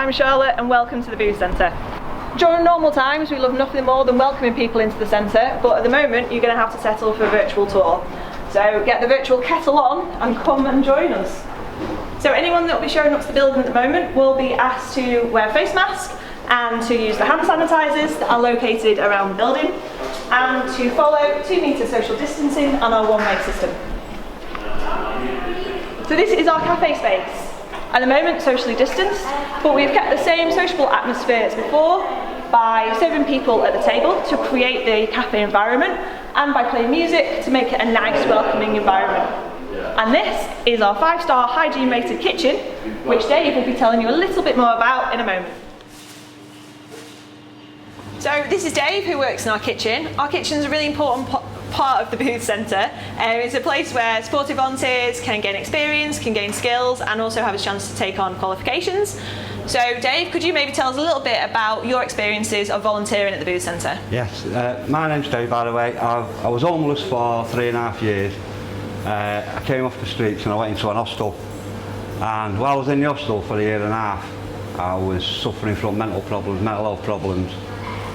I'm Charlotte and welcome to the Booth Centre. During normal times we love nothing more than welcoming people into the centre, but at the moment you're going to have to settle for a virtual tour. So get the virtual kettle on and come and join us. So anyone that will be showing up to the building at the moment will be asked to wear a face mask and to use the hand sanitisers that are located around the building and to follow 2 metre social distancing and our one-way system. So this is our cafe space. At the moment socially distanced, but we've kept the same sociable atmosphere as before by serving people at the table to create the cafe environment and by playing music to make it a nice welcoming environment. And this is our 5-star hygiene rated kitchen, which Dave will be telling you a little bit more about in a moment. So this is Dave who works in our kitchen. Our kitchen is a really important part of the Booth Centre. It's a place where supported volunteers can gain experience, can gain skills and also have a chance to take on qualifications. So Dave, could you maybe tell us a little bit about your experiences of volunteering at the Booth Centre? Yes, my name's Dave, by the way. I was homeless for 3.5 years. I came off the streets and I went into an hostel, and while I was in the hostel for 1.5 years I was suffering from mental health problems.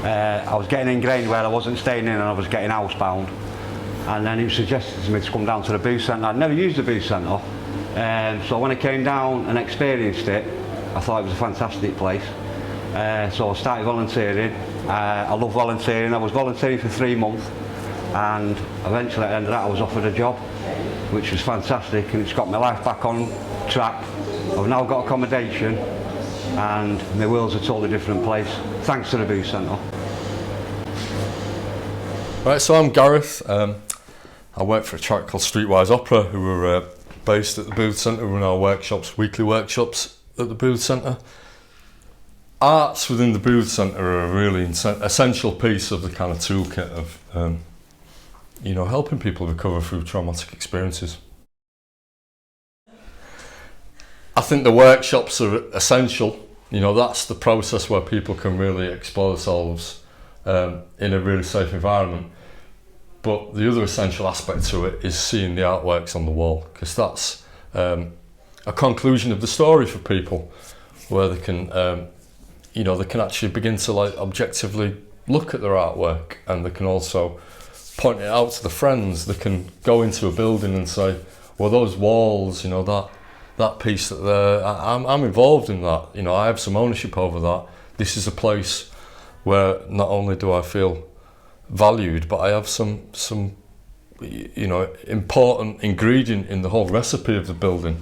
I was getting ingrained where I wasn't staying in and I was getting housebound, and then he was suggested to me to come down to the Booth Centre. I'd never used the Booth Centre, so when I came down and experienced it I thought it was a fantastic place. So I started volunteering. I love volunteering. I was volunteering for 3 months and eventually at the end of that I was offered a job, which was fantastic, and it's got my life back on track. I've now got accommodation and my world's a totally different place thanks to the Booth Centre. Right, so I'm Gareth. I work for a charity called Streetwise Opera, who are based at the Booth Centre, run our workshops, weekly workshops at the Booth Centre. Arts within the Booth Centre are a really essential piece of the kind of toolkit of helping people recover through traumatic experiences. I think the workshops are essential. That's the process where people can really explore themselves in a really safe environment. But the other essential aspect to it is seeing the artworks on the wall, because that's a conclusion of the story for people, where they can, they can actually begin to objectively look at their artwork, and they can also point it out to the friends. They can go into a building and say, well, those walls, that piece that there, I'm involved in that. I have some ownership over that. This is a place where not only do I feel valued, but I have some important ingredient in the whole recipe of the building.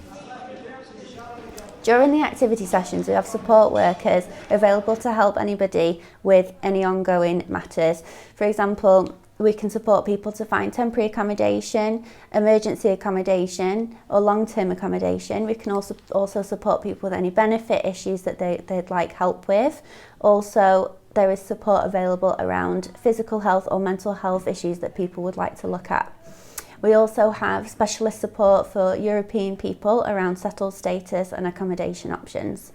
During the activity sessions, we have support workers available to help anybody with any ongoing matters. For example, we can support people to find temporary accommodation, emergency accommodation or long-term accommodation. We can also support people with any benefit issues that they'd like help with. Also, there is support available around physical health or mental health issues that people would like to look at. We also have specialist support for European people around settled status and accommodation options.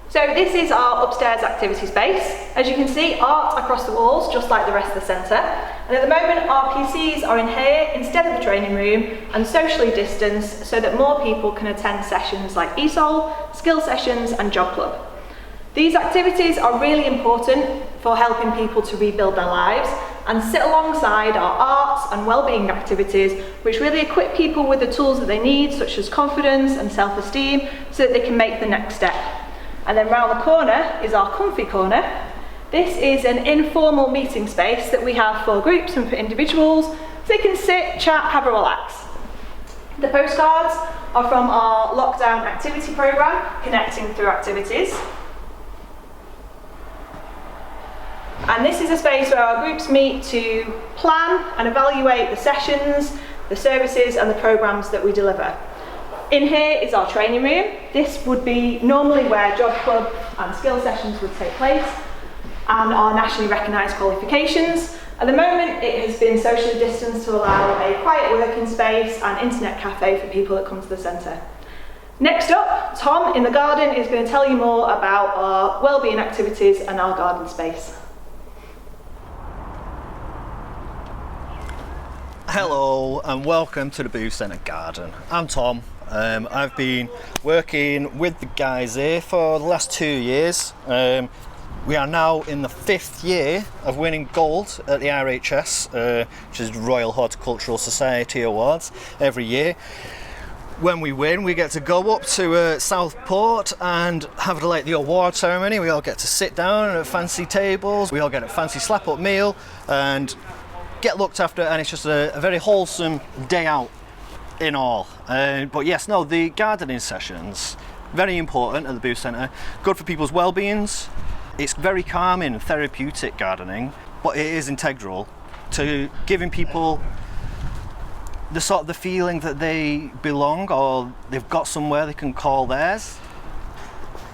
So this is our upstairs activity space. As you can see, art across the walls, just like the rest of the centre. And at the moment, our PCs are in here instead of the training room and socially distanced so that more people can attend sessions like ESOL, skill sessions and job club. These activities are really important for helping people to rebuild their lives and sit alongside our arts and wellbeing activities, which really equip people with the tools that they need, such as confidence and self-esteem, so that they can make the next step. And then round the corner is our comfy corner. This is an informal meeting space that we have for groups and for individuals, so they can sit, chat, have a relax. The postcards are from our lockdown activity programme, Connecting Through Activities. And this is a space where our groups meet to plan and evaluate the sessions, the services and the programmes that we deliver. In here is our training room. This would be normally where job club and skill sessions would take place and our nationally recognised qualifications. At the moment it has been socially distanced to allow a quiet working space and internet cafe for people that come to the centre. Next up, Tom in the garden is going to tell you more about our wellbeing activities and our garden space. Hello and welcome to the Booth Centre Garden. I'm Tom I've been working with the guys here for the last 2 years. We are now in the 5th year of winning gold at the RHS, which is Royal Horticultural Society Awards, every year. When we win, we get to go up to Southport and have the award ceremony. We all get to sit down at fancy tables, we all get a fancy slap-up meal and get looked after, and it's just a very wholesome day out in all. But yes, no, the gardening sessions, very important at the Booth Centre, good for people's well-beings. It's very calming and therapeutic gardening, but it is integral to giving people the feeling that they belong or they've got somewhere they can call theirs.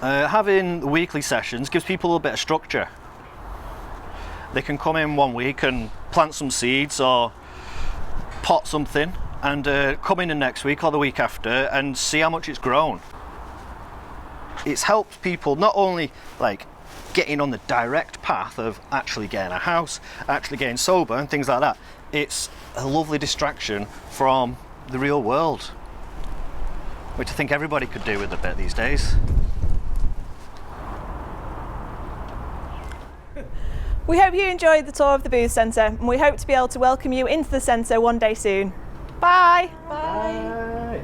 Having weekly sessions gives people a little bit of structure. They can come in one week and plant some seeds or pot something and come in the next week or the week after and see how much it's grown. It's helped people not only getting on the direct path of actually getting a house, actually getting sober and things like that. It's a lovely distraction from the real world, which I think everybody could do with a bit these days. We hope you enjoyed the tour of the Booth Centre, and we hope to be able to welcome you into the centre one day soon. Bye! Bye.